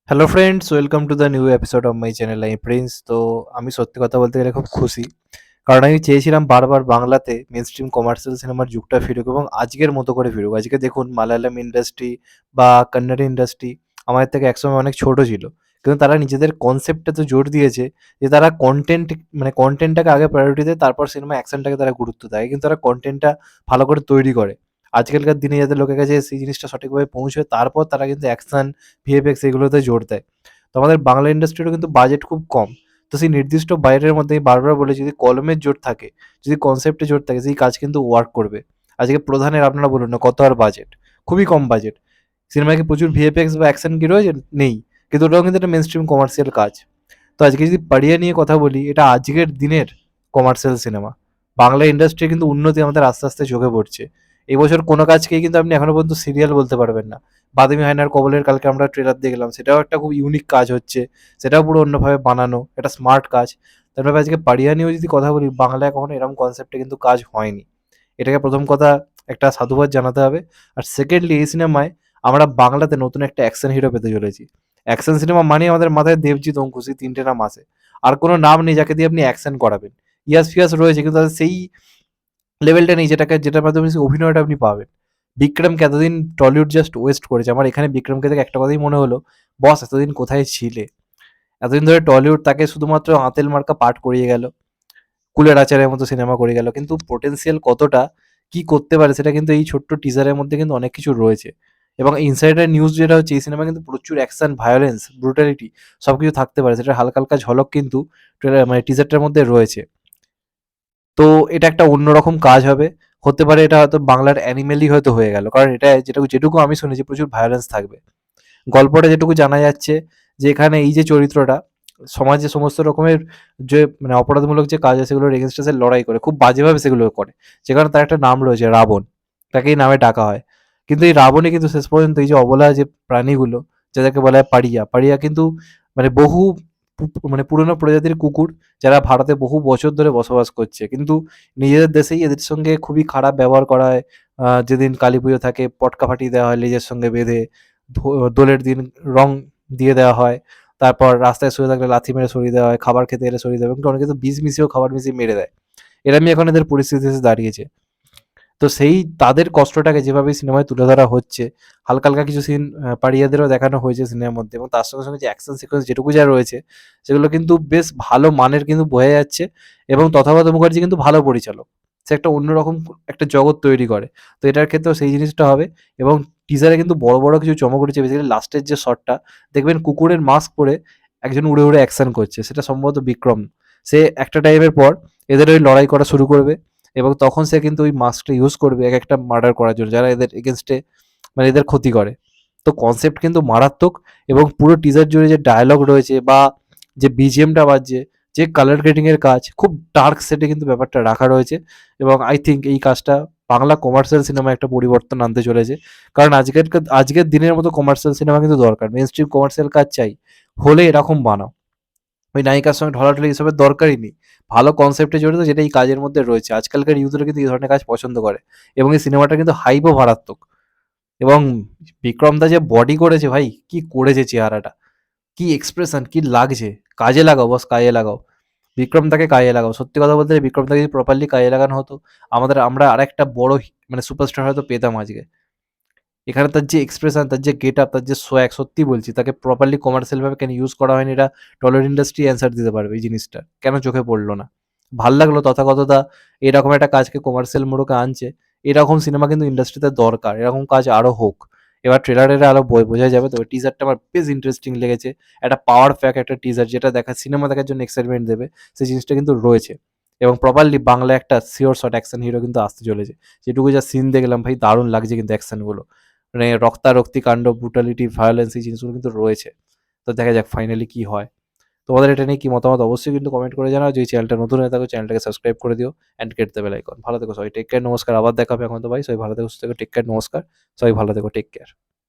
Hello friends, welcome to the new episode of my channel I Prince. তো আমি সত্যি কথা বলতে গেলে খুব খুশি, কারণ আমি চেয়েছিলাম বারবার বাংলাতে মেন স্ট্রিম কমার্শিয়াল সিনেমার যুগটা ফিরুক এবং আজকের মতো করে ফিরুক। আজকে দেখুন মালায়ালাম ইন্ডাস্ট্রি বা কন্নড় ইন্ডাস্ট্রি আমাদের থেকে একসময় অনেক ছোট ছিল, কিন্তু তারা নিজেদের কনসেপ্টে তো জোর দিয়েছে যে তারা কন্টেন্ট মানে কন্টেন্টটাকে আগে প্রায়োরিটি দেয়, তারপর সিনেমা অ্যাকশনটাকে তারা গুরুত্ব দেয়, কিন্তু তারা কন্টেন্টটা ভালো করে তৈরি করে। আজকালকার দিনে যাতে লোকের কাছে সেই জিনিসটা সঠিকভাবে পৌঁছয়, তারপর তারা কিন্তু অ্যাকশন, ভিএফএক্স এগুলোতে জোর দেয়। তো আমাদের বাংলা ইন্ডাস্ট্রিরও কিন্তু বাজেট খুব কম। তো সেই নির্দিষ্ট বাইরের মধ্যে আমি বারবার বলি, যদি কলমের জোর থাকে, যদি কনসেপ্টে জোর থাকে, সেই কাজ কিন্তু ওয়ার্ক করবে। আজকে প্রধানের আপনারা বলুন না কত আর বাজেট, খুবই কম বাজেট। সিনেমায় কি প্রচুর ভিএফএক্স বা অ্যাকশন কি রয়েছে? নেই। কিন্তু ওটাও কিন্তু একটা মেন স্ট্রিম কমার্শিয়াল কাজ। তো আজকে যদি পাড়িয়া নিয়ে কথা বলি, এটা আজকের দিনের কমার্শিয়াল সিনেমা। বাংলা ইন্ডাস্ট্রি কিন্তু উন্নতি আমাদের আস্তে আস্তে চোখে পড়ছে। এই বছর কোনো কাজকেই কিন্তু আপনি এখনো পর্যন্ত সিরিয়াল বলতে পারবেন না। বাদামি হায়নার কবলের কালকে আমরা ট্রেলার দেখলাম, সেটাও একটা খুব ইউনিক কাজ হচ্ছে। সেটাও পুরো অন্যভাবে বানানো, একটা স্মার্ট কাজ। তারপরে আজকে পাড়িয়া নিয়েও যদি কথা বলি, বাংলায় কখনো এরকম কনসেপ্টে কিন্তু কাজ হয়নি। এটাকে প্রথম কথা একটা সাধুবাদ জানাতে হবে। আর সেকেন্ডলি, এই সিনেমায় আমরা বাংলাতে নতুন একটা অ্যাকশন হিরো পেতে চলেছি। অ্যাকশন সিনেমা মানেই আমাদের মাথায় দেবজিৎ, অঙ্কুশ, এই তিনটে নাম আসে। আর কোনো নাম নেই যাকে দিয়ে আপনি অ্যাকশন করাবেন। ইয়াস ফিয়াস রয়েছে, কিন্তু তাদের সেই লেভেলটা নেই যেটার মাধ্যমে সেই অভিনয়টা আপনি পাবেন। বিক্রমকে এতদিন টলিউড জাস্ট ওয়েস্ট করেছে। আমার এখানে বিক্রমকে দেখে একটা কথাই মনে হলো, বস এতদিন কোথায় ছিলে? এতদিন ধরে টলিউড তাকে শুধুমাত্র আঁতেল মার্কা পাঠ করিয়ে গেল, কুলের আচারের মতো সিনেমা করে গেল, কিন্তু পোটেনশিয়াল কতটা, কি করতে পারে, সেটা কিন্তু এই ছোট্ট টিজারের মধ্যে কিন্তু অনেক কিছু রয়েছে। এবং ইনসাইডার নিউজ যেটা হচ্ছে, এই সিনেমা কিন্তু প্রচুর অ্যাকশন, ভায়োলেন্স, ব্রুটালিটি সবকিছু থাকতে পারে, সেটা হালকা হালকা ঝলক কিন্তু মানে টিজারটার মধ্যে রয়েছে। তো এটা একটা অন্যরকম কাজ হবে। হতে পারে এটা হয়তো বাংলার অ্যানিমেলই হয়তো হয়ে গেল, কারণ এটা যেটুকু যেটুকু আমি শুনেছি প্রচুর ভায়োলেন্স থাকবে। গল্পটা যেটুকু জানা যাচ্ছে, যে এখানে এই যে চরিত্রটা সমাজে সমস্ত রকমের যে মানে অপরাধমূলক যে কাজ আছে সেগুলোর এগেনস্টে সে লড়াই করে, খুব বাজেভাবে সেগুলো করে। যেখানে তার একটা নাম রয়েছে রাবণ, তাকে এই নামে ডাকা হয়। কিন্তু এই রাবণই কিন্তু শেষ পর্যন্ত এই যে অবলা যে প্রাণীগুলো, যাদেরকে বলা হয় পাড়িয়া, পাড়িয়া কিন্তু মানে বহু মানে পুরনো প্রজাতির কুকুর, যারা ভারতে বহু বছর ধরে বসবাস করছে, কিন্তু নিজেদের দেশেই এদের সঙ্গে খুবই খারাপ ব্যবহার করা হয়। যেদিন কালী পুজো থাকে পটকা ফাটিয়ে দেওয়া হয় লেজের সঙ্গে বেঁধে, দোলের দিন রং দিয়ে দেওয়া হয়, তারপর রাস্তায় শুয়ে থাকলে লাথি মেরে সরিয়ে দেওয়া হয়, খাবার খেতে এলে সরিয়ে দেওয়া হয়, কিন্তু অনেকে তো বিষ মিশিয়েও খাবার মিশিয়ে মেরে দেয়। এরমই এখন এদের পরিস্থিতি এসে দাঁড়িয়েছে। তো সেই তাদের কষ্টটাকে যেভাবে সিনেমায় তুলে ধরা হচ্ছে, হালকা হালকা কিছু সিন পাড়িয়াদেরও দেখানো হয়েছে সিনেমার মধ্যে, এবং তার সঙ্গে সঙ্গে যে অ্যাকশন সিকোয়েন্স যেটুকু যা রয়েছে, সেগুলো কিন্তু বেশ ভালো মানের কিন্তু বোঝা যাচ্ছে। এবং তথাগত মুখার্জি কিন্তু ভালো পরিচালক, সে একটা অন্যরকম একটা জগৎ তৈরি করে। তো এটার ক্ষেত্রেও সেই জিনিসটা হবে। এবং টিজারে কিন্তু বড় বড় কিছু চমক উঠেছে, বেসিক্যালি লাস্টের যে শটটা দেখবেন, কুকুরের মাস্ক পরে একজন উড়ে উড়ে অ্যাকশন করছে, সেটা সম্ভবত বিক্রম। সে একটা টাইমের পর এদের ওই লড়াই করা শুরু করবে, এবং তখন সে কিন্তু ওই মাস্কটা ইউজ করবে এক একটা মার্ডার করার জন্য, যারা এদের এগেনস্টে মানে এদের ক্ষতি করে। তো কনসেপ্ট কিন্তু মারাত্মক। এবং পুরো টিজার জুড়ে যে ডায়ালগ রয়েছে বা যে বিজিএমটা বাজছে, যে কালার গ্রেডিং এর কাজ, খুব ডার্ক সেটে কিন্তু ব্যাপারটা রাখা রয়েছে। এবং আই থিঙ্ক এই কাজটা বাংলা কমার্শিয়াল সিনেমা একটা পরিবর্তন আনতে চলেছে। কারণ আজকের দিনের মতো কমার্শিয়াল সিনেমা কিন্তু দরকার, মেন স্ট্রিম কমার্শিয়াল কাজ চাই, হলে এরকম বানাও। ওই নায়িকার সঙ্গে ঢলাঢলি এসবের দরকারই নেই। ভালো কনসেপ্টে জড়িত, যেটা এই কাজের মধ্যে রয়েছে। আজকালকার ইউথরা কিন্তু এই ধরনের কাজ পছন্দ করে, এবং এই সিনেমাটা কিন্তু হাইপও মারাত্মক। এবং বিক্রম দা যে বডি করেছে ভাই, কি করেছে চেহারাটা, কি এক্সপ্রেশন, কি লাগছে। কাজে লাগাও বস, কাজে লাগাও। বিক্রম দাকে কাজে লাগাও। সত্যি কথা বলতে বিক্রম দাকে যদি প্রপারলি কাজে লাগানো হতো, আমরা আরেকটা বড় মানে সুপারস্টার হয়তো পেতাম আজকে। এখানে তার যে এক্সপ্রেশন, তার যে গেট আপ, তার যে সোয়াগ, সত্যি বলছি, তাকে প্রপারলি কমার্শিয়াল ভাবে কেন ইউজ করা হয়নি, এটা টলিউড ইন্ডাস্ট্রি অ্যান্সার দিতে পারবে এই জিনিসটা, কেন চোখে পড়লো না। ভাল লাগলো তথাগতদা এরকম একটা কাজকে কমার্শিয়াল মোড়কে আনছে। এরকম সিনেমা কিন্তু ইন্ডাস্ট্রিতে দরকার, এরকম কাজ আরো হোক। এবার ট্রেলারের আরো বোঝা যাবে। তবে টিজারটা আমার বেশ ইন্টারেস্টিং লেগেছে। একটা পাওয়ার প্যাক একটা টিজার, যেটা সিনেমা দেখার জন্য এক্সাইটমেন্ট দেবে, সেই জিনিসটা কিন্তু রয়েছে। এবং প্রপারলি বাংলা একটা সিওর শট অ্যাকশন হিরো কিন্তু আসতে চলেছে। যেটুকু যা সিন দেখলাম ভাই, দারুণ লাগছে কিন্তু অ্যাকশনগুলো। মানে রক্তারক্তি কাণ্ড, ব্রুটালিটি, ভায়োলেন্স, এই জিনিসগুলো কিন্তু রয়েছে। তো দেখা যাক ফাইনালি কি হয়। তোমাদের এটা নিয়ে কি মতামত অবশ্যই কিন্তু কমেন্ট করে জানাও। যদি চ্যানেলটা নতুন হয়ে থাকো, চ্যানেলটাকে সাবস্ক্রাইব করে দিও and get the bell icon. ভালো থেকো সবাই, টেক কেয়ার, নমস্কার। আবার দেখা হবে এখন তো ভাই, সবাই ভালো থেকো, সুস্থ থেকো, টেক কেয়ার, নমস্কার। সবাই ভালো থেকো, টেক কেয়ার।